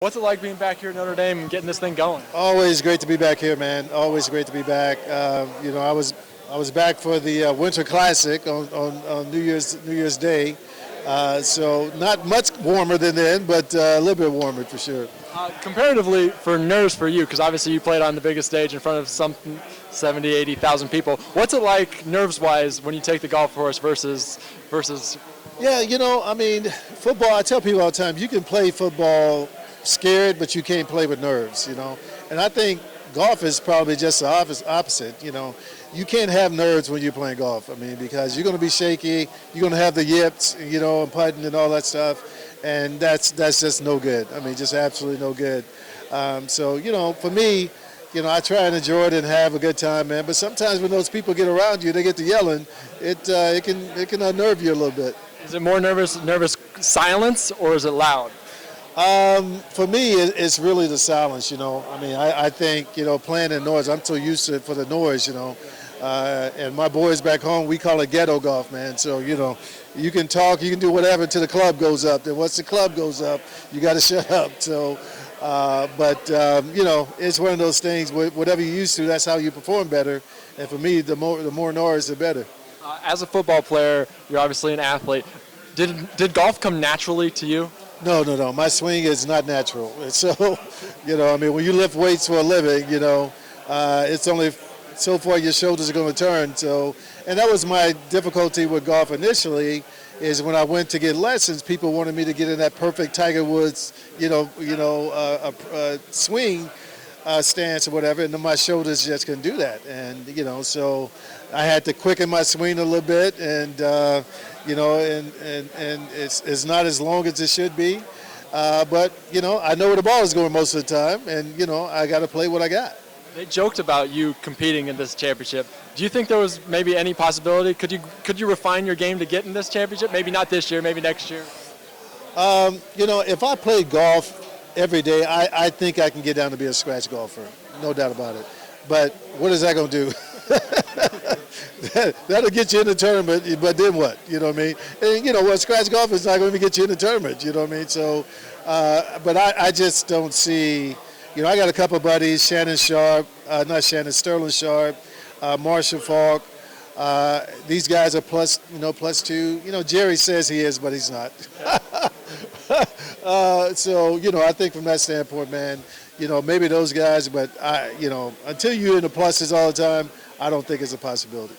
What's it like being back here at Notre Dame and getting this thing going? Always great to be back here, man. Always great to be back. I was back for the Winter Classic on New Year's Day, so not much warmer than then, but a little bit warmer for sure. Comparatively, for nerves for you, because obviously you played on the biggest stage in front of some 70, 80,000 people. What's it like nerves-wise when you take the golf course versus? Yeah, football. I tell people all the time, you can play football scared, but you can't play with nerves, And I think golf is probably just the opposite, You can't have nerves when you're playing golf, because you're going to be shaky, you're going to have the yips, and putting and all that stuff, and that's just no good. Just absolutely no good. For me, I try and enjoy it and have a good time, man. But sometimes when those people get around you, they get to yelling, it can unnerve you a little bit. Is it more nervous silence, or is it loud? For me, it's really the silence, I think, playing in noise, I'm so used to it for the noise, and my boys back home, we call it ghetto golf, man. So, you can talk, you can do whatever until the club goes up. Then once the club goes up, you got to shut up. So, it's one of those things, whatever you're used to, that's how you perform better. And for me, the more noise, the better. As a football player, you're obviously an athlete. Did golf come naturally to you? No. My swing is not natural. So, when you lift weights for a living, it's only so far your shoulders are going to turn. So, and that was my difficulty with golf initially, is when I went to get lessons, people wanted me to get in that perfect Tiger Woods, swing stance or whatever, and then my shoulders just couldn't do that. And, so I had to quicken my swing a little bit, and it's not as long as it should be. But, I know where the ball is going most of the time, and, I got to play what I got. They joked about you competing in this championship. Do you think there was maybe any possibility? Could you refine your game to get in this championship? Maybe not this year, maybe next year? If I played golf every day, I think I can get down to be a scratch golfer. No doubt about it. But what is that going to do? That'll get you in the tournament, but then what? You know what I mean? And, scratch golf is not going to get you in the tournament, you know what I mean? So, but I just don't see, I got a couple of buddies, Sterling Sharp, Marshall Falk. These guys are plus two. Jerry says he is, but he's not. I think from that standpoint, man, maybe those guys, but until you're in the pluses all the time, I don't think it's a possibility.